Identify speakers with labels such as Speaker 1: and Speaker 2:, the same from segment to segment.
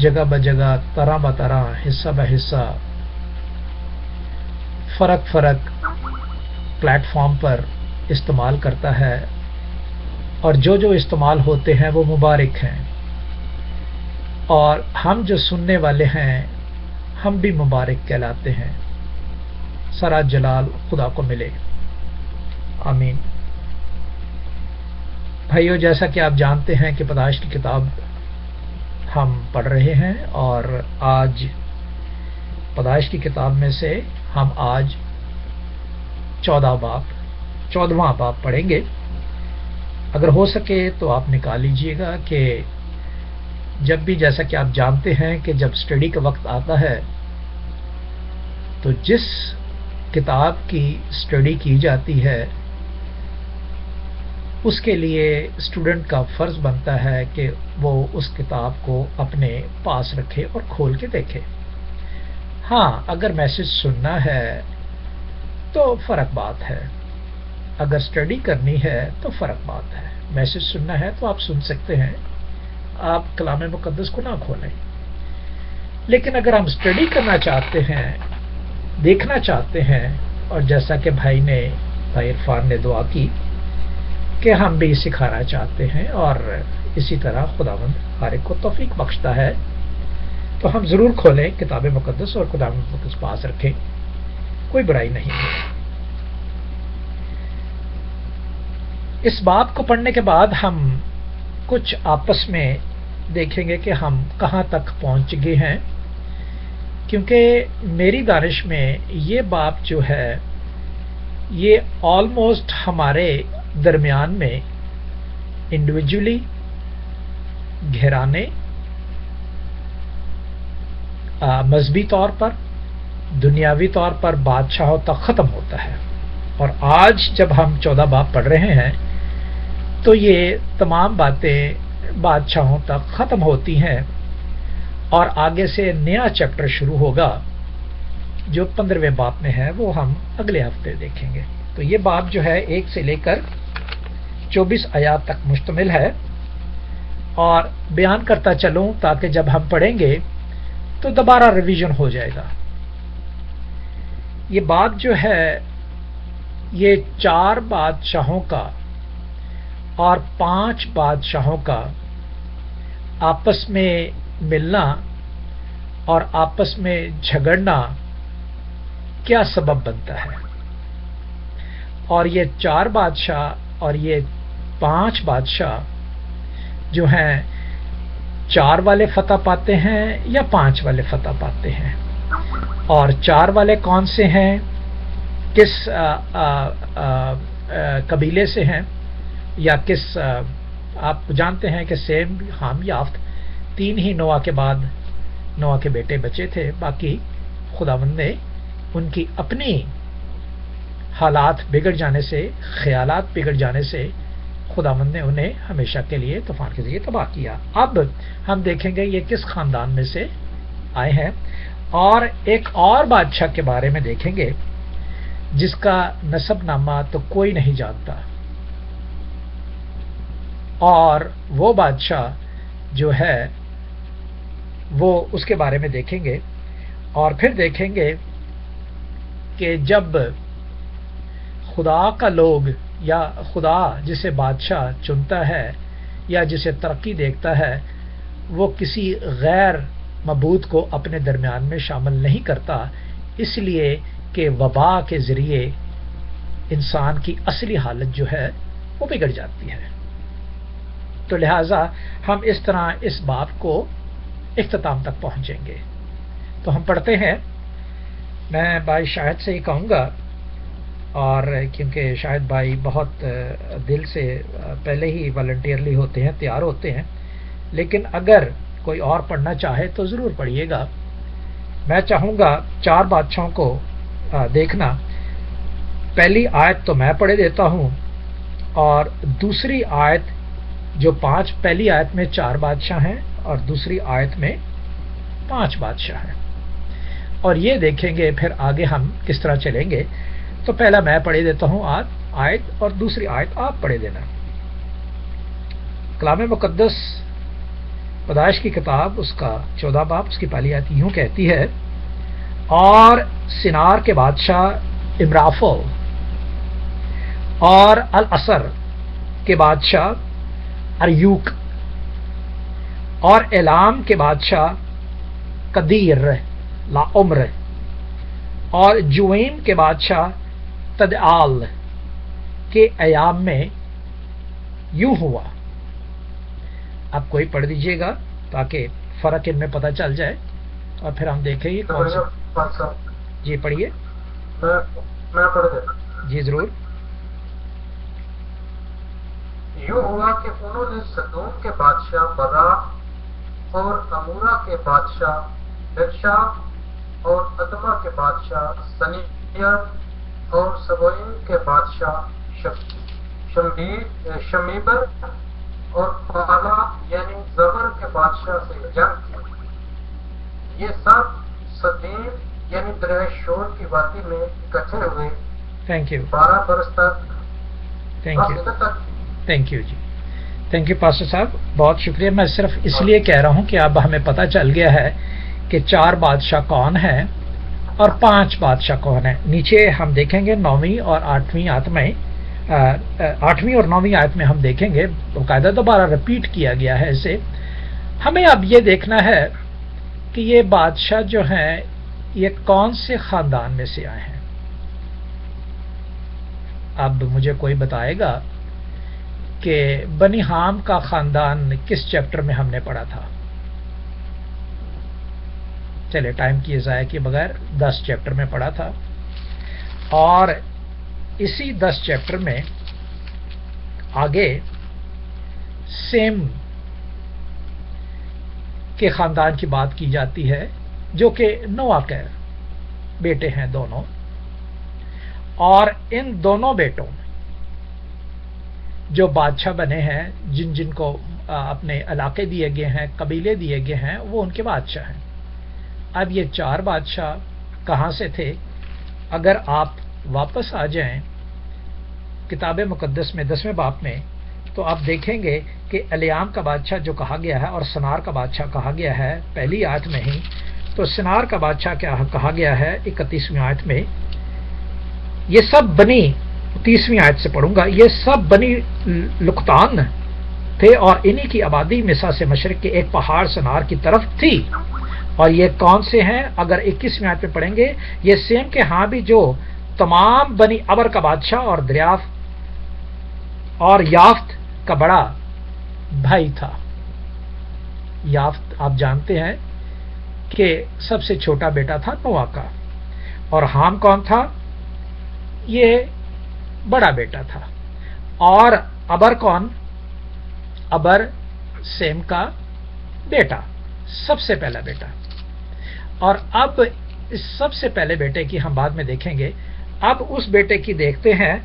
Speaker 1: جگہ بجگہ، طرح بطرح، حصہ بحصہ، فرق فرق پلیٹ فارم پر استعمال کرتا ہے، اور جو جو استعمال ہوتے ہیں وہ مبارک ہیں، اور ہم جو سننے والے ہیں ہم بھی مبارک کہلاتے ہیں۔ سارا جلال خدا کو ملے، آمین۔ بھائیو، جیسا کہ آپ جانتے ہیں کہ پیدائش کی کتاب ہم پڑھ رہے ہیں، اور آج پیدائش کی کتاب میں سے ہم آج 14واں باب پڑھیں گے۔ اگر ہو سکے تو آپ نکال لیجئے گا کہ جب بھی، جیسا کہ آپ جانتے ہیں کہ جب اسٹڈی کا وقت آتا ہے تو جس کتاب کی اسٹڈی کی جاتی ہے اس کے لیے اسٹوڈنٹ کا فرض بنتا ہے کہ وہ اس کتاب کو اپنے پاس رکھے اور کھول کے دیکھے۔ ہاں، اگر میسج سننا ہے تو فرق بات ہے، اگر اسٹڈی کرنی ہے تو فرق بات ہے۔ میسج سننا ہے تو آپ سن سکتے ہیں، آپ کلام مقدس کو نہ کھولیں، لیکن اگر ہم اسٹڈی کرنا چاہتے ہیں، دیکھنا چاہتے ہیں، اور جیسا کہ بھائی عرفان نے دعا کی کہ ہم بھی سکھانا چاہتے ہیں، اور اسی طرح خداوند ہر ایک کو توفیق بخشتا ہے، تو ہم ضرور کھولیں کتاب مقدس اور کتاب مقدس پاس رکھیں، کوئی برائی نہیں ہے۔ اس باب کو پڑھنے کے بعد ہم کچھ آپس میں دیکھیں گے کہ ہم کہاں تک پہنچ گئے ہیں، کیونکہ میری دانش میں یہ باب جو ہے یہ آلموسٹ ہمارے درمیان میں انڈیویجولی، گھرانے، مذہبی طور پر، دنیاوی طور پر بادشاہوں تک ختم ہوتا ہے، اور آج جب ہم 14 باب پڑھ رہے ہیں تو یہ تمام باتیں بادشاہوں تک ختم ہوتی ہیں، اور آگے سے نیا چیپٹر شروع ہوگا جو 15ویں باب میں ہے، وہ ہم اگلے ہفتے دیکھیں گے۔ تو یہ باب جو ہے 1 سے لے کر 24 آیات تک مشتمل ہے، اور بیان کرتا چلوں تاکہ جب ہم پڑھیں گے تو دوبارہ ریویژن ہو جائے گا۔ یہ باب جو ہے یہ 4 بادشاہوں کا اور 5 بادشاہوں کا آپس میں ملنا اور آپس میں جھگڑنا کیا سبب بنتا ہے، اور یہ 4 بادشاہ اور یہ 5 بادشاہ جو ہیں 4 والے فتح پاتے ہیں یا 5 والے فتح پاتے ہیں، اور 4 والے کون سے ہیں، کس قبیلے سے ہیں، یا کس، آپ جانتے ہیں کہ سیم ہم یافت 3 ہی نوح کے بعد نوح کے بیٹے بچے تھے، باقی خداوند نے ان کی اپنی حالات بگڑ جانے سے، خیالات بگڑ جانے سے خداوند نے انہیں ہمیشہ کے لیے طوفان کے ذریعے تباہ کیا۔ اب ہم دیکھیں گے یہ کس خاندان میں سے آئے ہیں، اور ایک اور بادشاہ کے بارے میں دیکھیں گے جس کا نسب نامہ تو کوئی نہیں جانتا، اور وہ بادشاہ جو ہے وہ اس کے بارے میں دیکھیں گے، اور پھر دیکھیں گے کہ جب خدا کا لوگ یا خدا جسے بادشاہ چنتا ہے یا جسے ترقی دیکھتا ہے، وہ کسی غیر معبود کو اپنے درمیان میں شامل نہیں کرتا، اس لیے کہ وبا کے ذریعے انسان کی اصلی حالت جو ہے وہ بگڑ جاتی ہے۔ تو لہٰذا ہم اس طرح اس باب کو اختتام تک پہنچیں گے۔ تو ہم پڑھتے ہیں۔ میں بھائی شاہد سے ہی کہوں گا، اور کیونکہ شاہد بھائی بہت دل سے پہلے ہی والنٹیئرلی ہوتے ہیں، تیار ہوتے ہیں، لیکن اگر کوئی اور پڑھنا چاہے تو ضرور پڑھیے گا۔ میں چاہوں گا 4 بادشاہوں کو دیکھنا۔ پہلی آیت تو میں پڑھے دیتا ہوں، اور دوسری آیت جو 5، پہلی آیت میں 4 بادشاہ ہیں اور دوسری آیت میں 5 بادشاہ ہیں، اور یہ دیکھیں گے پھر آگے ہم کس طرح چلیں گے۔ تو پہلا میں پڑھے دیتا ہوں آیت، اور دوسری آیت آپ پڑھے دینا۔ کلام مقدس پیدائش کی کتاب اس کا 14 باب اس کی پہلی آیت یوں کہتی ہے، اور سنار کے بادشاہ امرافل اور الاسر کے بادشاہ اریوک اور اعلام کے بادشاہ قدیر لا عمر اور جویم کے بادشاہ تدعال کے ایام میں یوں ہوا۔ آپ کوئی پڑھ دیجئے گا تاکہ فرق ان میں پتہ چل جائے اور پھر ہم دیکھیں یہ کون سا۔ جی پڑھیے۔
Speaker 2: میں پڑھ دیتا۔
Speaker 1: جی ضرور۔
Speaker 2: یوں ہوا کہ انہوں نے سدوم کے بادشاہ برا اور امورا کے بادشاہ برشا اور ادما کے بادشاہ سنیر اور سبوئیم کے بادشاہ شمیبر اور پالا یعنی زبر کے بادشاہ سے جنگ کی۔ یہ سب سدیم یعنی دریائے شور کی وادی میں اکٹھے ہوئے۔
Speaker 1: تھینک یو
Speaker 2: 12 برس تک۔
Speaker 1: تھینک یو جی، تھینک یو پاسٹر صاحب، بہت شکریہ۔ میں صرف اس لیے کہہ رہا ہوں کہ اب ہمیں پتہ چل گیا ہے کہ 4 بادشاہ کون ہیں اور 5 بادشاہ کون ہیں۔ نیچے ہم دیکھیں گے 9ویں اور 8ویں آیت میں، 8ویں اور 9ویں آیت میں ہم دیکھیں گے باقاعدہ دوبارہ رپیٹ کیا گیا ہے اسے۔ ہمیں اب یہ دیکھنا ہے کہ یہ بادشاہ جو ہیں یہ کون سے خاندان میں سے آئے ہیں۔ اب مجھے کوئی بتائے گا کہ بنی حام کا خاندان کس چیپٹر میں ہم نے پڑھا تھا؟ چلے ٹائم کی ضائع کیے بغیر 10 چیپٹر میں پڑھا تھا، اور اسی 10 چیپٹر میں آگے سیم کے خاندان کی بات کی جاتی ہے جو کہ نوح کے بیٹے ہیں دونوں، اور ان دونوں بیٹوں میں جو بادشاہ بنے ہیں، جن جن کو اپنے علاقے دیے گئے ہیں، قبیلے دیے گئے ہیں، وہ ان کے بادشاہ ہیں۔ اب یہ 4 بادشاہ کہاں سے تھے؟ اگر آپ واپس آ جائیں کتاب مقدس میں 10ویں باب میں تو آپ دیکھیں گے کہ الیام کا بادشاہ جو کہا گیا ہے اور سنار کا بادشاہ کہا گیا ہے پہلی آیت میں ہی، تو سنار کا بادشاہ کیا کہا گیا ہے 31ویں آیت میں، یہ سب بنی 30ویں آیت سے پڑھوں گا، یہ سب بنی لقطان تھے اور انہی کی آبادی مسا سے مشرق کے ایک پہاڑ سنار کی طرف تھی۔ اور یہ کون سے ہیں؟ اگر 21ویں آیت میں پڑھیں گے، یہ سیم کے ہاں بھی جو تمام بنی ابر کا بادشاہ اور دریافت اور یافت کا بڑا بھائی تھا۔ یافت آپ جانتے ہیں کہ سب سے چھوٹا بیٹا تھا نوح کا، اور حام کون تھا؟ یہ بڑا بیٹا تھا۔ اور ابر کون؟ ابر سیم کا بیٹا، سب سے پہلا بیٹا۔ اور اب اس سب سے پہلے بیٹے کی ہم بعد میں دیکھیں گے، اب اس بیٹے کی دیکھتے ہیں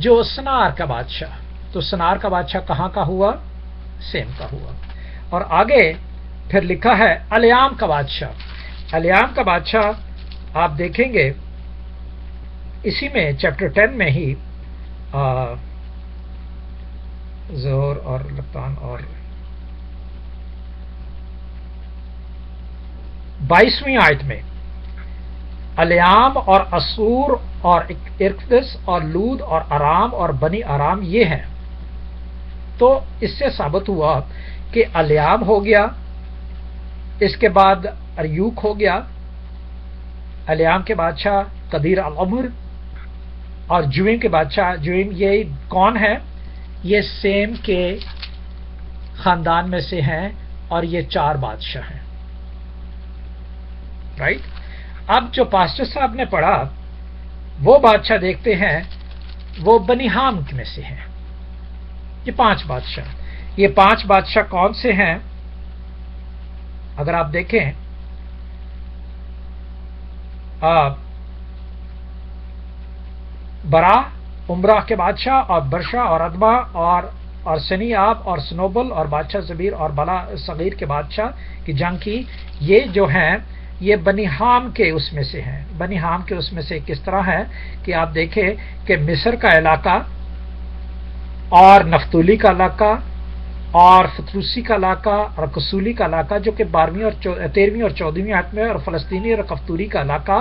Speaker 1: جو سنار کا بادشاہ۔ تو سنار کا بادشاہ کہاں کا ہوا؟ سیم کا ہوا۔ اور آگے پھر لکھا ہے الیام کا بادشاہ۔ الیام کا بادشاہ آپ دیکھیں گے اسی میں چیپٹر 10 میں ہی زہر اور لقطان اور 22ویں آیت میں الیام اور اسور اور ارکدس اور لود اور ارام اور بنی ارام یہ ہیں۔ تو اس سے ثابت ہوا کہ الیام ہو گیا، اس کے بعد اریوک ہو گیا، الیام کے بادشاہ قدیر العمر، اور جویم کے بادشاہ جویم یہ کون ہے؟ یہ سیم کے خاندان میں سے ہیں اور یہ 4 بادشاہ ہیں۔ رائٹ؟ اب جو پاسٹر صاحب نے پڑھا وہ بادشاہ دیکھتے ہیں وہ بنی حام میں سے ہیں۔ یہ 5 بادشاہ، یہ 5 بادشاہ کون سے ہیں؟ اگر آپ دیکھیں برا عمرہ کے بادشاہ اور برشا اور ادما اور سنیاب اور سنوبل اور بادشاہ زبیر اور بلا صغیر کے بادشاہ کی جنگ کی، یہ جو ہیں یہ بنی حام کے اس میں سے ہیں۔ بنی حام کے اس میں سے کس طرح ہے کہ آپ دیکھیں کہ مصر کا علاقہ اور نفتولی کا علاقہ اور فتروسی کا علاقہ اور کسولی کا علاقہ جو کہ 13ویں اور 14ویں آیت میں، اور فلسطینی اور کفتوری کا علاقہ،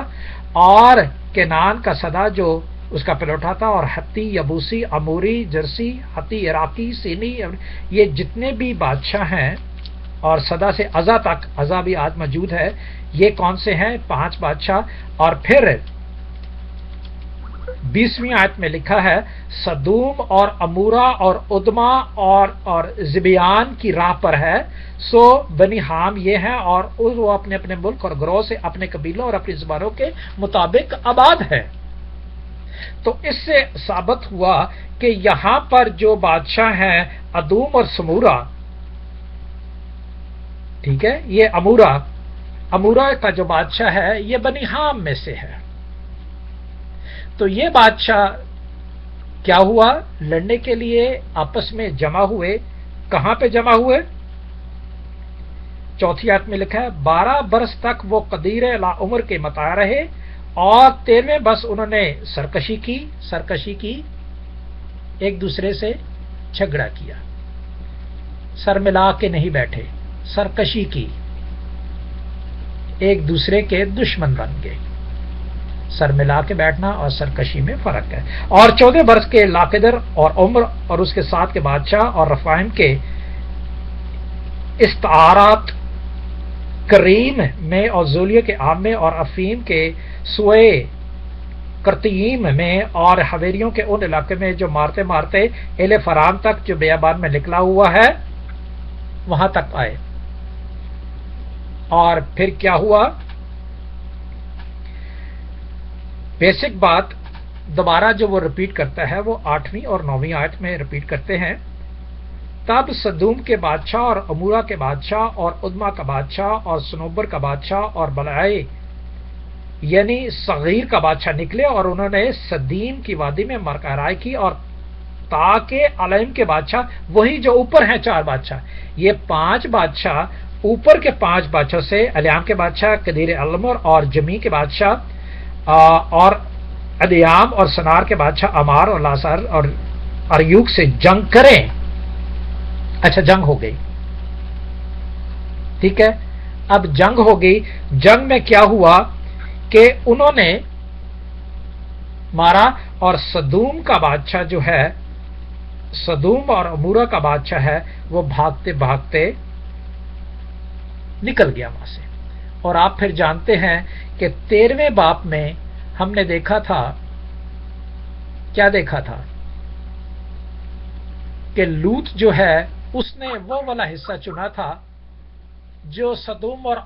Speaker 1: اور کینان کا صدا جو اس کا پلوٹا تھا، اور ہتی، یبوسی، اموری، جرسی، ہتی، عراقی، سینی، یہ جتنے بھی بادشاہ ہیں، اور صدا سے عزا تک، عزا بھی آج موجود ہے، یہ کون سے ہیں؟ 5 بادشاہ. اور پھر 20ویں آیت میں لکھا ہے سدوم اور امورا اور ادما اور زبیان کی راہ پر ہے، سو بنی حام یہ ہیں، اور وہ اپنے اپنے ملک اور گروہ سے اپنے قبیلوں اور اپنی زبانوں کے مطابق آباد ہے. تو اس سے ثابت ہوا کہ یہاں پر جو بادشاہ ہیں ادوم اور سمورا، ٹھیک ہے، یہ امورا کا جو بادشاہ ہے یہ بنی حام میں سے ہے. تو یہ بادشاہ کیا ہوا؟ لڑنے کے لیے آپس میں جمع ہوئے. کہاں پہ جمع ہوئے؟ 4 آیت میں لکھا ہے 12 برس تک وہ قدیر لا عمر کے متا رہے، اور 13ویں برس انہوں نے سرکشی کی، ایک دوسرے سے جھگڑا کیا، سر ملا کے نہیں بیٹھے، سرکشی کی، ایک دوسرے کے دشمن بن گئے. سر ملا کے بیٹھنا اور سرکشی میں فرق ہے. اور 14 برس کے لاقدر اور عمر اور اس کے ساتھ کے بادشاہ اور رفائم کے استعارات کریم میں اور زولیہ کے عام میں اور افیم کے سوئے کرتیم میں اور حویریوں کے ان علاقے میں جو مارتے مارتے اہل فرام تک جو بیابان میں نکلا ہوا ہے وہاں تک آئے. اور پھر کیا ہوا؟ بیسک بات دوبارہ جو وہ ریپیٹ کرتا ہے وہ 8ویں اور 9ویں آیت میں ریپیٹ کرتے ہیں. تب سدوم کے بادشاہ اور امورا کے بادشاہ اور ادما کا بادشاہ اور سنوبر کا بادشاہ اور بلعے یعنی صغیر کا بادشاہ نکلے، اور انہوں نے سدیم کی وادی میں مرکرائی کی، اور تاکہ علیم کے بادشاہ وہی جو اوپر ہیں 4 بادشاہ، یہ 5 بادشاہ اوپر کے 5 بادشاہ سے الیام کے بادشاہ قدیر المر اور جمی کے بادشاہ اور ادیام اور سنار کے بادشاہ امار اور لاسار اور اریوک سے جنگ کریں. اچھا، جنگ ہو گئی، ٹھیک ہے. اب جنگ ہو گئی. جنگ میں کیا ہوا کہ انہوں نے مارا، اور سدوم کا بادشاہ جو ہے، سدوم اور امورا کا بادشاہ ہے، وہ بھاگتے بھاگتے نکل گیا وہاں سے. اور آپ پھر جانتے ہیں کہ 13ویں باب میں ہم نے دیکھا تھا، کیا دیکھا تھا؟ کہ لوط جو ہے اس نے وہ والا حصہ چنا تھا جو سدوم اور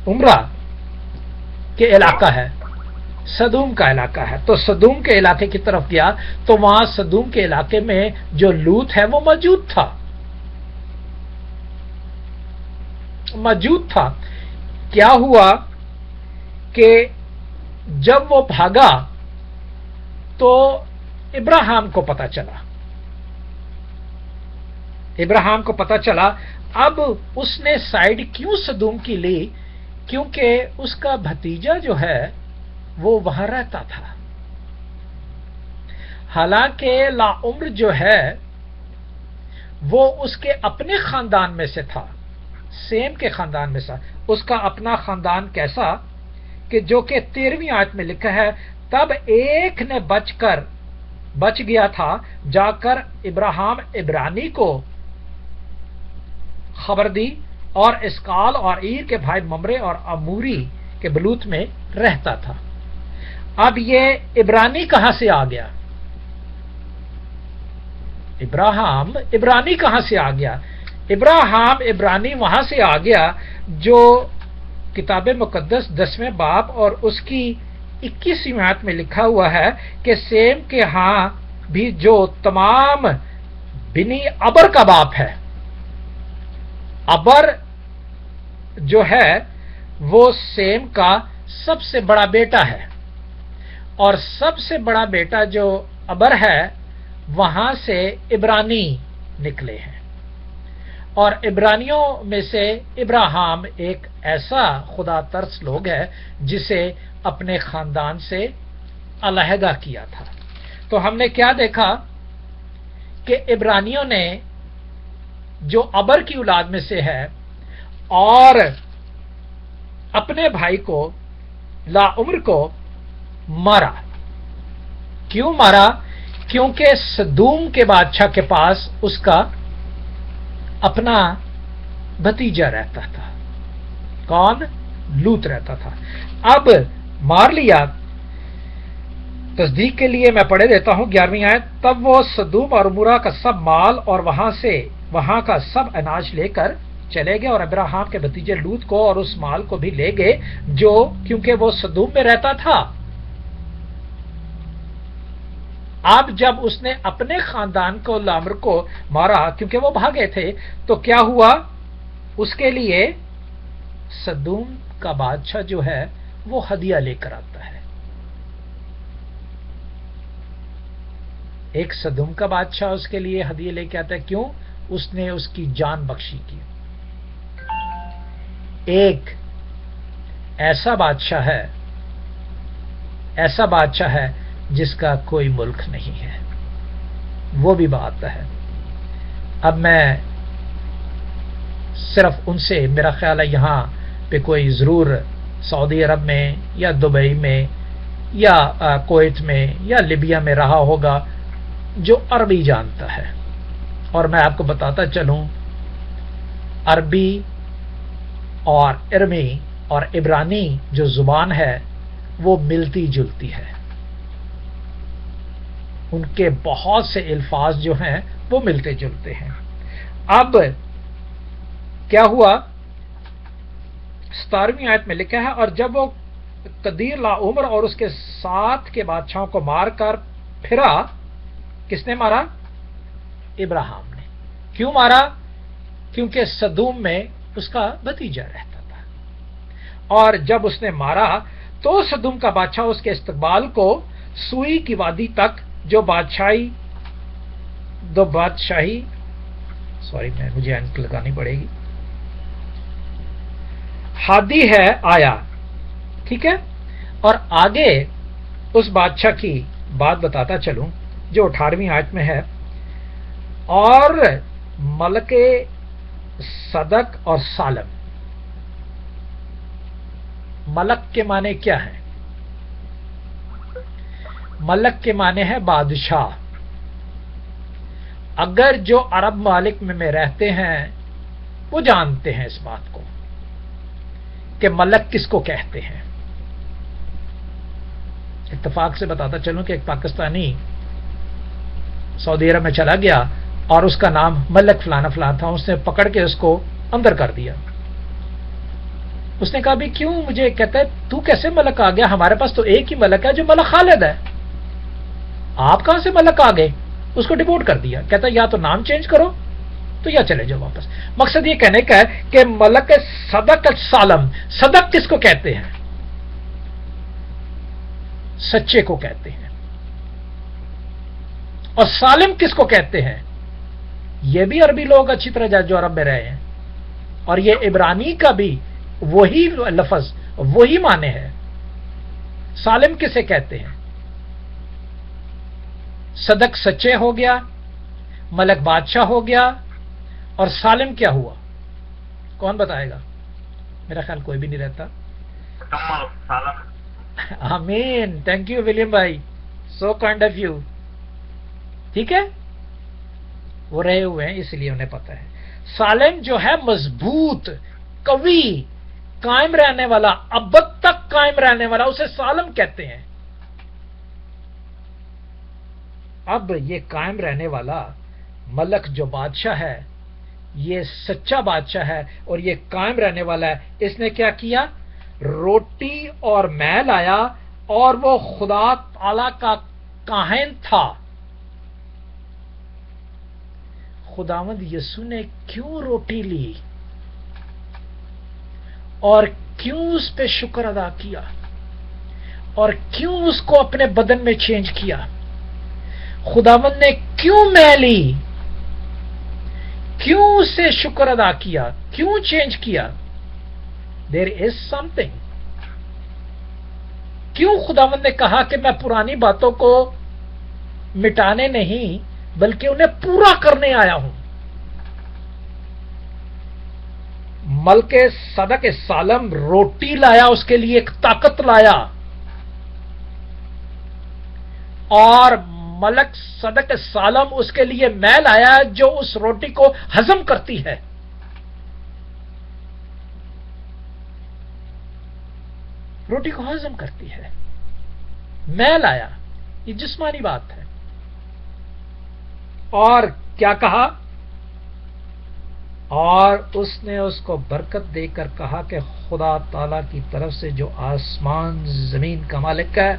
Speaker 1: عمرہ کے علاقہ ہے، سدوم کا علاقہ ہے. تو سدوم کے علاقے کی طرف گیا، تو وہاں سدوم کے علاقے میں جو لوط ہے وہ موجود تھا. کیا ہوا کہ جب وہ بھاگا تو ابراہیم کو پتا چلا. اب اس نے سائیڈ کیوں سدوم کی لی؟ کیونکہ اس کا بھتیجا جو ہے وہ وہاں رہتا تھا. حالانکہ لا عمر جو ہے وہ اس کے اپنے خاندان میں سے تھا، سیم کے خاندان میں سے. اس کا اپنا خاندان کیسا کہ جو کہ 13ویں آیت میں لکھا ہے تب ایک نے بچ گیا تھا، جا کر ابراہیم عبرانی کو خبر دی، اور اسکال اور عیر کے بھائی ممرے اور اموری کے بلوت میں رہتا تھا. اب یہ عبرانی کہاں سے آ گیا؟ ابراہیم عبرانی کہاں سے آ گیا؟ ابراہیم عبرانی وہاں سے آ گیا جو کتاب مقدس 10ویں باب اور اس کی 21ویں آیت میں لکھا ہوا ہے کہ سیم کے ہاں بھی جو تمام بنی ابر کا باپ ہے. ابر جو ہے وہ سیم کا سب سے بڑا بیٹا ہے، اور سب سے بڑا بیٹا جو ابر ہے وہاں سے عبرانی نکلے ہیں. اور عبرانیوں میں سے ابراہیم ایک ایسا خدا ترس لوگ ہے جسے اپنے خاندان سے علیحدہ کیا تھا. تو ہم نے کیا دیکھا کہ عبرانیوں نے جو ابر کی اولاد میں سے ہے اور اپنے بھائی کو لا عمر کو مارا. کیوں مارا؟ کیونکہ سدوم کے بادشاہ کے پاس اس کا اپنا بھتیجا رہتا تھا. کون؟ لوط رہتا تھا. اب مار لیا. تصدیق کے لیے میں پڑھے دیتا ہوں 11ویں آیت. تب وہ سدوم اور عمورہ کا سب مال اور وہاں کا سب اناج لے کر چلے گئے اور ابراہیم کے بھتیجے لوط کو اور اس مال کو بھی لے گئے جو کیونکہ وہ سدوم میں رہتا تھا. اب جب اس نے اپنے خاندان کو لامر کو مارا کیونکہ وہ بھاگے تھے تو کیا ہوا؟ اس کے لیے سدوم کا بادشاہ جو ہے وہ ہدیہ لے کر آتا ہے. ایک سدوم کا بادشاہ اس کے لیے ہدیہ لے کے آتا ہے. کیوں؟ اس نے اس کی جان بخشی کی. ایک ایسا بادشاہ ہے جس کا کوئی ملک نہیں ہے. وہ بھی بات ہے. اب میں صرف ان سے میرا خیال ہے یہاں پہ کوئی ضرور سعودی عرب میں یا دبئی میں یا کویت میں یا لیبیا میں رہا ہوگا جو عربی جانتا ہے. اور میں آپ کو بتاتا چلوں عربی اور ارمی اور عبرانی جو زبان ہے وہ ملتی جلتی ہے. ان کے بہت سے الفاظ جو ہیں وہ ملتے جلتے ہیں. اب کیا ہوا؟ 17ویں آیت میں لکھا ہے اور جب وہ قدیر لا عمر اور اس کے ساتھ کے بادشاہوں کو مار کر پھرا. کس نے مارا؟ ابراہیم نے. کیوں مارا؟ کیونکہ سدوم میں اس کا بھتیجا رہتا تھا. اور جب اس نے مارا تو سدوم کا بادشاہ اس کے استقبال کو سوئی کی وادی تک جو بادشاہی مجھے اینک لگانی پڑے گی ہادی ہے آیا. ٹھیک ہے. اور آگے اس بادشاہ کی بات بتاتا چلوں جو 18ویں آیت میں ہے. اور ملک صدق اور سالم. ملک کے معنی کیا ہے؟ ملک کے معنی ہے بادشاہ. اگر جو عرب ممالک میں رہتے ہیں وہ جانتے ہیں اس بات کو کہ ملک کس کو کہتے ہیں. اتفاق سے بتاتا چلوں کہ ایک پاکستانی سعودی عرب میں چلا گیا اور اس کا نام ملک فلانا فلانا تھا. اس نے پکڑ کے اس کو اندر کر دیا. اس نے کہا بھی کیوں؟ مجھے کہتا ہے تو کیسے ملک آ گیا؟ ہمارے پاس تو ایک ہی ملک ہے جو ملک خالد ہے. آپ کہاں سے ملک آ گئے؟ اس کو ڈیپورٹ کر دیا. کہتا یا تو نام چینج کرو تو یا چلے جاؤ واپس. مقصد یہ کہنے کا ہے کہ ملک صدق سالم. صدق کس کو کہتے ہیں؟ سچے کو کہتے ہیں. اور سالم کس کو کہتے ہیں؟ یہ بھی عربی لوگ اچھی طرح جو عرب میں رہے ہیں. اور یہ عبرانی کا بھی وہی لفظ وہی معنی ہے. سالم کسے کہتے ہیں؟ صدق سچے ہو گیا، ملک بادشاہ ہو گیا. اور سالم کیا ہوا؟ کون بتائے گا؟ میرا خیال کوئی بھی نہیں رہتا. آمین. تھینک یو ولیم بھائی، سو کائنڈ آف یو. ٹھیک ہے. وہ رہے ہوئے ہیں اس لیے انہیں پتا ہے. سالم جو ہے مضبوط، قوی، قائم رہنے والا، ابد تک قائم رہنے والا، اسے سالم کہتے ہیں. اب یہ قائم رہنے والا ملک جو بادشاہ ہے یہ سچا بادشاہ ہے اور یہ قائم رہنے والا ہے. اس نے کیا کیا؟ روٹی اور مے لایا اور وہ خدا تعالی کا کاہن تھا. خداوند یسوع نے کیوں روٹی لی اور کیوں اس پہ شکر ادا کیا اور کیوں اس کو اپنے بدن میں چینج کیا؟ خداوند نے کیوں میں لی؟ کیوں اس سے شکر ادا کیا؟ کیوں چینج کیا؟ دیر از سم تھنگ. کیوں خداوند نے کہا کہ میں پرانی باتوں کو مٹانے نہیں بلکہ انہیں پورا کرنے آیا ہوں. ملک صدق سالم روٹی لایا، اس کے لیے ایک طاقت لایا، اور ملک صدق سالم اس کے لیے میں لایا جو اس روٹی کو ہضم کرتی ہے. روٹی کو ہضم کرتی ہے، میں لایا. یہ جسمانی بات ہے. اور کیا کہا؟ اور اس نے اس کو برکت دے کر کہا کہ خدا تعالی کی طرف سے جو آسمان زمین کا مالک ہے،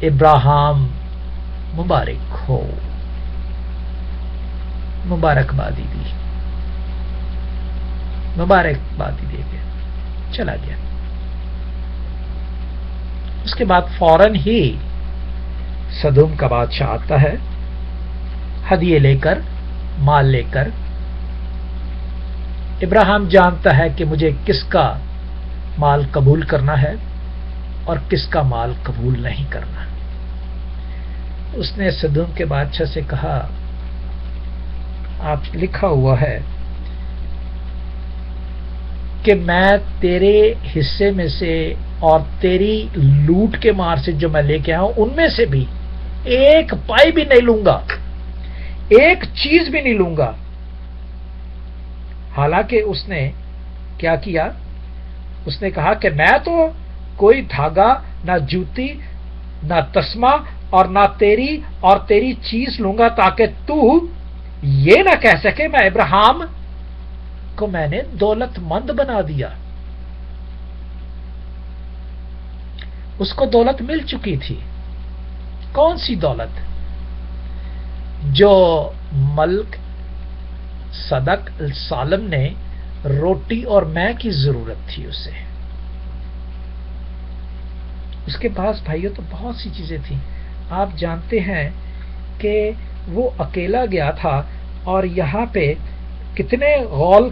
Speaker 1: ابراہیم مبارک ہو. مبارکبادی دی، مبارکبادی دے کے چلا گیا. اس کے بعد فوراً ہی سدوم کا بادشاہ آتا ہے، ہدیے لے کر، مال لے کر. ابراہیم جانتا ہے کہ مجھے کس کا مال قبول کرنا ہے اور کس کا مال قبول نہیں کرنا. اس نے سدوم کے بادشاہ سے کہا، آپ لکھا ہوا ہے کہ میں تیرے حصے میں سے اور تیری لوٹ کے مار سے جو میں لے کے آیا ہوں ان میں سے بھی ایک پائی بھی نہیں لوں گا، ایک چیز بھی نہیں لوں گا. حالانکہ اس نے کیا کیا؟ اس نے کہا کہ میں تو کوئی دھاگا، نہ جوتی، نہ تسمہ اور نہ تیری چیز لوں گا، تاکہ تو یہ نہ کہہ سکے میں ابراہیم کو میں نے دولت مند بنا دیا. اس کو دولت مل چکی تھی. کون سی دولت؟ جو ملک صدق سالم نے روٹی اور میں کی ضرورت تھی اسے. اس کے پاس بھائیوں تو بہت سی چیزیں تھیں. آپ جانتے ہیں کہ وہ اکیلا گیا تھا، اور یہاں پہ کتنے غول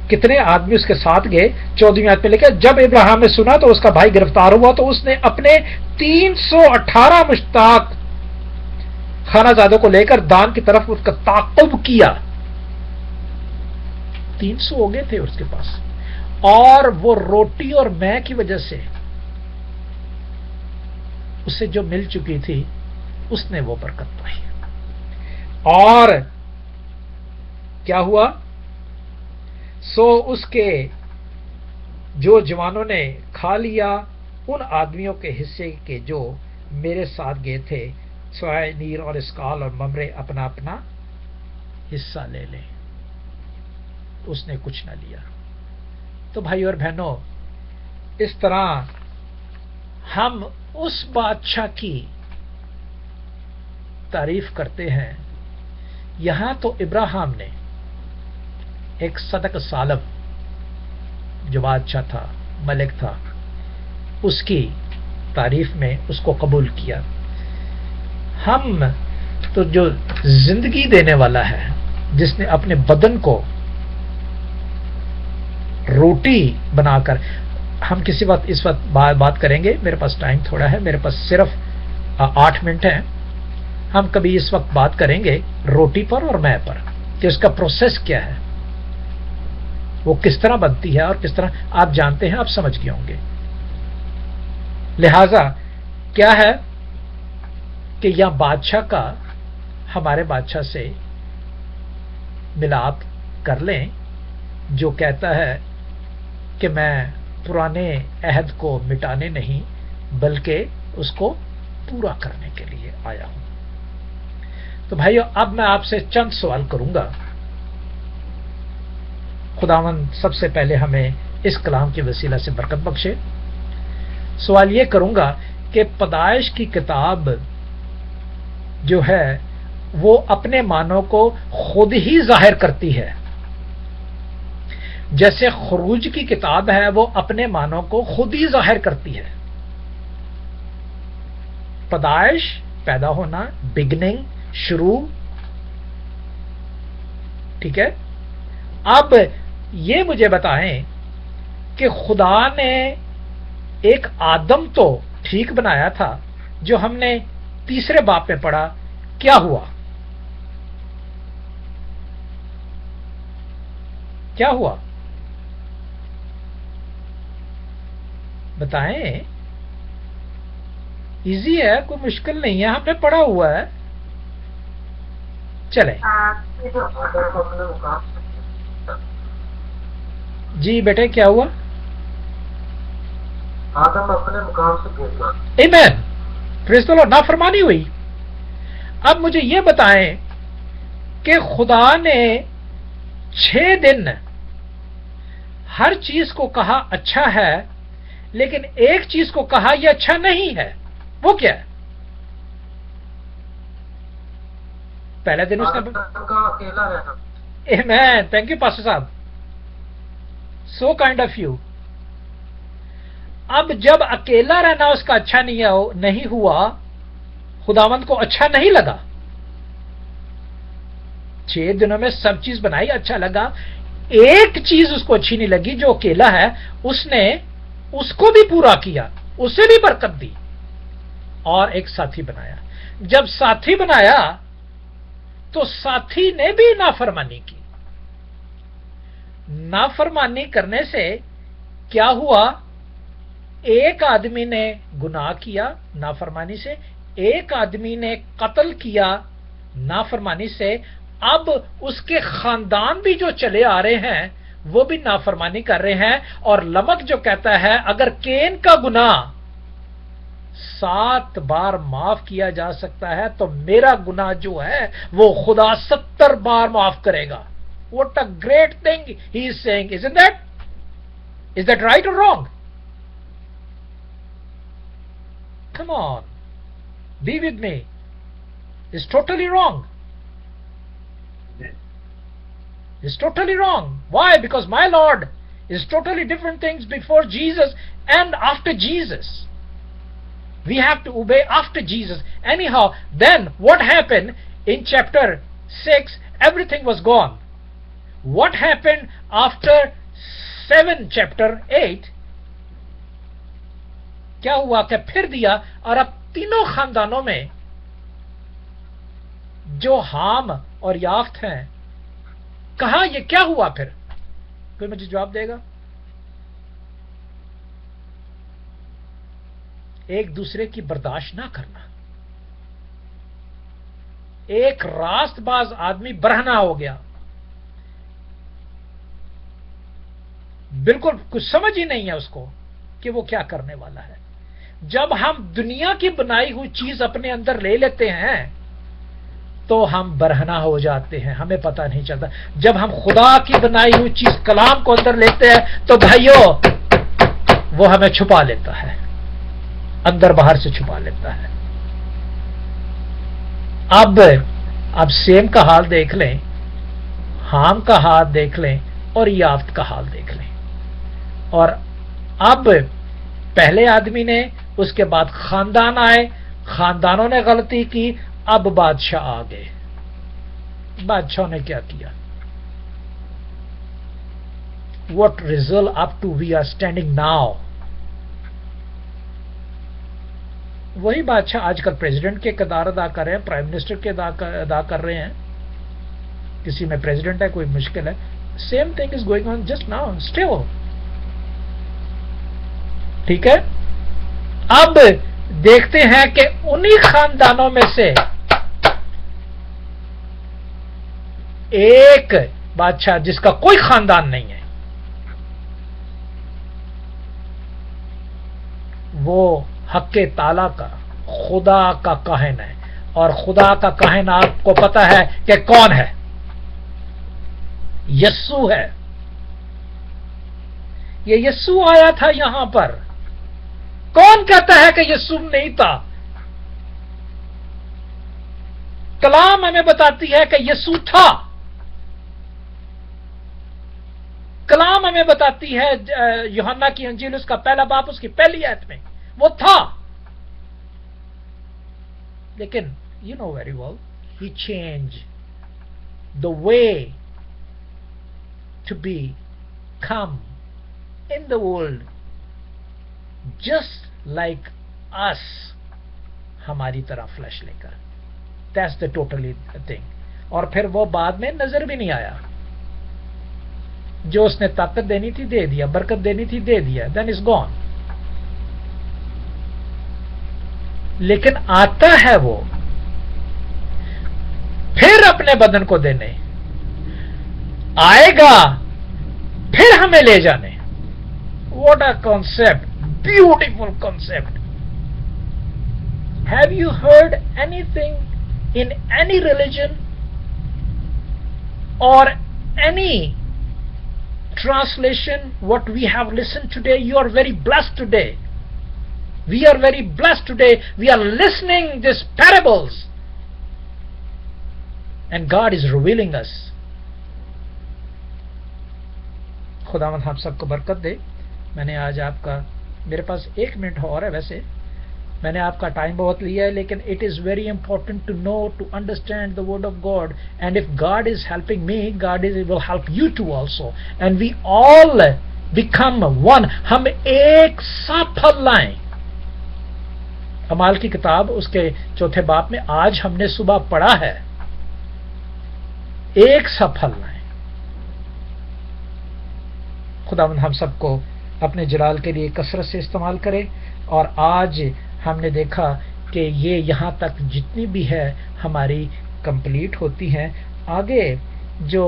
Speaker 1: کتنے آدمی اس کے ساتھ گئے. 14ویں آیت پہ لکھا، جب ابراہیم نے سنا تو اس کا بھائی گرفتار ہوا، تو اس نے اپنے 318 مشتاق خانہ زادوں کو لے کر دان کی طرف اس کا تعقب کیا. 300 ہو گئے تھے اس کے پاس، اور وہ روٹی اور میں کی وجہ سے اسے جو مل چکی تھی اس نے وہ برکت پائی. اور کیا ہوا؟ سو اس کے جو جوانوں نے کھا لیا ان آدمیوں کے حصے کے جو میرے ساتھ گئے تھے، سوائے نیر اور اسکال اور ممرے اپنا اپنا حصہ لے لیں. اس نے کچھ نہ لیا. تو بھائی اور بہنوں، اس طرح ہم اس بادشاہ کی تعریف کرتے ہیں. یہاں تو ابراہیم نے ایک صدق سالم جو بادشاہ تھا، ملک تھا، اس کی تعریف میں اس کو قبول کیا. ہم تو جو زندگی دینے والا ہے، جس نے اپنے بدن کو روٹی بنا کر، ہم کسی وقت اس وقت بات کریں گے. میرے پاس ٹائم تھوڑا ہے، میرے پاس صرف 8 منٹ ہیں. ہم کبھی اس وقت بات کریں گے روٹی پر اور میں پر، کہ اس کا پروسیس کیا ہے، وہ کس طرح بنتی ہے اور کس طرح. آپ جانتے ہیں، آپ سمجھ گئے ہوں گے. لہذا کیا ہے کہ یا بادشاہ کا ہمارے بادشاہ سے ملاپ کر لیں، جو کہتا ہے کہ میں پرانے عہد کو مٹانے نہیں بلکہ اس کو پورا کرنے کے لیے آیا ہوں. تو بھائیو، اب میں آپ سے چند سوال کروں گا. خداوند سب سے پہلے ہمیں اس کلام کے وسیلہ سے برکت بخشے. سوال یہ کروں گا کہ پیدائش کی کتاب جو ہے وہ اپنے معنوں کو خود ہی ظاہر کرتی ہے، جیسے خروج کی کتاب ہے وہ اپنے معنوں کو خود ہی ظاہر کرتی ہے. پیدائش، پیدا ہونا، بگننگ، شروع. ٹھیک ہے. اب یہ مجھے بتائیں کہ خدا نے ایک آدم تو ٹھیک بنایا تھا، جو ہم نے تیسرے باب میں پڑھا کیا ہوا؟ کیا ہوا بتائیں؟ ایزی ہے، کوئی مشکل نہیں ہے، ہم نے پڑھا ہوا ہے. چلیں
Speaker 3: یہ جو
Speaker 2: اپنے مقام سے
Speaker 1: جی بیٹے کیا ہوا؟
Speaker 2: آدم اپنے مقام سے گر گیا.
Speaker 1: آمین، پریز دی لارڈ. نافرمانی ہوئی. اب مجھے یہ بتائیں کہ خدا نے 6 دن ہر چیز کو کہا اچھا ہے، لیکن ایک چیز کو کہا یہ اچھا نہیں ہے. وہ کیا ہے؟ پہلے دن اس نے
Speaker 2: آدم کا اکیلا رہنا.
Speaker 1: آمین، تھینک یو پاسٹر صاحب، سو کائنڈ آف یو. اب جب اکیلا رہنا اس کا اچھا نہیں ہوا، خداوند کو اچھا نہیں لگا. 6 دنوں میں سب چیز بنائی، اچھا لگا. ایک چیز اس کو اچھی نہیں لگی، جو اکیلا ہے. اس نے اس کو بھی پورا کیا، اسے بھی برکت دی اور ایک ساتھی بنایا. جب ساتھی بنایا تو ساتھی نے بھی نافرمانی کی. نافرمانی کرنے سے کیا ہوا؟ ایک آدمی نے گناہ کیا نافرمانی سے، ایک آدمی نے قتل کیا نافرمانی سے. اب اس کے خاندان بھی جو چلے آ رہے ہیں وہ بھی نافرمانی کر رہے ہیں. اور لمک جو کہتا ہے اگر کین کا گناہ 7 بار معاف کیا جا سکتا ہے تو میرا گناہ جو ہے وہ خدا 70 بار معاف کرے گا. What a great thing he is saying, isn't that? Is that right or wrong? Come on, be with me. It's totally wrong. It's totally wrong. Why? Because my Lord is totally different things before Jesus and after Jesus. We have to obey after Jesus. Anyhow, then what happened in chapter 6? Everything was gone. What happened after 7 chapter 8? کیا ہوا کہ پھر دیا اور اب تینوں خاندانوں میں جو حام اور یافت ہیں کہا یہ کیا ہوا؟ پھر کوئی مجھے جواب دے گا؟ ایک دوسرے کی برداشت نہ کرنا. ایک راست باز آدمی برہنہ ہو گیا، بالکل کچھ سمجھ ہی نہیں ہے اس کو کہ وہ کیا کرنے والا ہے. جب ہم دنیا کی بنائی ہوئی چیز اپنے اندر لے لیتے ہیں تو ہم برہنہ ہو جاتے ہیں، ہمیں پتہ نہیں چلتا. جب ہم خدا کی بنائی ہوئی چیز کلام کو اندر لیتے ہیں تو بھائیو وہ ہمیں چھپا لیتا ہے، اندر باہر سے چھپا لیتا ہے. اب سیم کا حال دیکھ لیں، حام کا حال دیکھ لیں اور یافت کا حال دیکھ لیں. اور اب پہلے آدمی نے، اس کے بعد خاندان آئے، خاندانوں نے غلطی کی، اب بادشاہ آ گئے. بادشاہ نے کیا کیا؟ What result up to we are standing now? وہی بادشاہ آج کل پریزیڈنٹ کے کردار ادا کر رہے ہیں، پرائم منسٹر کے ادا کر رہے ہیں. کسی میں پریزیڈنٹ ہے، کوئی مشکل ہے. Same thing is going on just now still. ٹھیک ہے. اب دیکھتے ہیں کہ انہی خاندانوں میں سے ایک بادشاہ جس کا کوئی خاندان نہیں ہے، وہ حق تعالی کا خدا کا کاہن ہے. اور خدا کا کاہن آپ کو پتا ہے کہ کون ہے؟ یسوع ہے. یہ یسوع آیا تھا یہاں پر. کون کہتا ہے کہ یسوع نہیں تھا؟ کلام ہمیں بتاتی ہے کہ یسوع تھا. کلام ہمیں بتاتی ہے یوحنا کی انجیل اس کا پہلا باب اس کی پہلی آیت میں وہ تھا. لیکن you know very well he changed the way to be come in the world just like us. ہماری طرح فلیش لے کر. That's the totally thing. اور پھر وہ بعد میں نظر بھی نہیں آیا. جو اس نے طاقت دینی تھی دے دیا, برکت دینی تھی دے دیا, دین از گون. لیکن آتا ہے وہ پھر اپنے بدن کو دینے, آئے گا پھر ہمیں لے جانے. What a concept, beautiful concept. Have you heard any thing in any religion or any translation what we have listened today? You are very blessed today. We are very blessed today. We are listening these parables and God is revealing us. خداوند ہم سب کو برکت دے. میں نے آج آپ کا, میرے پاس 1 منٹ اور ہے, ویسے میں نے آپ کا ٹائم بہت لیا ہے, لیکن it is very important to know, to understand the word of God. And if God is helping me, God will help you too also. And we all become one. ہم ایک سا پھل لائیں. اعمال کی کتاب اس کے 4 باب میں آج ہم نے صبح پڑھا ہے, ایک سا پھل لائیں. خداوند ہم سب کو اپنے جلال کے لیے کثرت سے استعمال کرے. اور آج ہم نے دیکھا کہ یہ یہاں تک جتنی بھی ہے ہماری کمپلیٹ ہوتی ہیں. آگے جو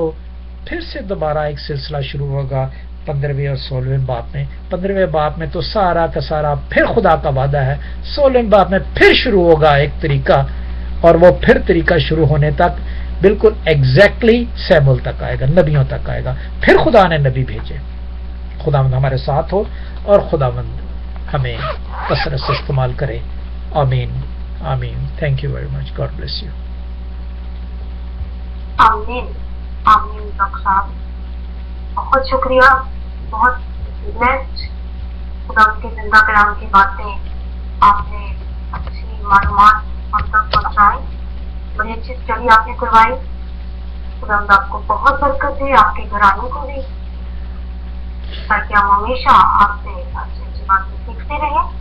Speaker 1: پھر سے دوبارہ ایک سلسلہ شروع ہوگا 15ویں اور 16ویں باب میں. 15ویں باب میں تو سارا کا سارا پھر خدا کا وعدہ ہے. 16ویں باب میں پھر شروع ہوگا ایک طریقہ, اور وہ پھر طریقہ شروع ہونے تک بالکل ایگزیکٹلی سیمول تک آئے گا, نبیوں تک آئے گا. پھر خدا نے نبی بھیجے. خداوند ہمارے ساتھ ہو اور خداوند ہمیں کثرت سے استعمال کرے. آمین آمین. Thank you very much. God bless you.
Speaker 3: آمین آمین. ڈاکٹر صاحب بہت شکریہ, بہت بلیسڈ. خدا کے زندہ کلام کی باتیں آپ نے اچھی معلومات ہم تک پہنچائی, بڑی اچھی اسٹڈی آپ نے کروائی. خدا آپ کو بہت برکت دے, آپ کے گھرانے کو بھی, تاکہ ہم ہمیشہ آپ سے اچھی اچھی باتیں سیکھتے رہیں.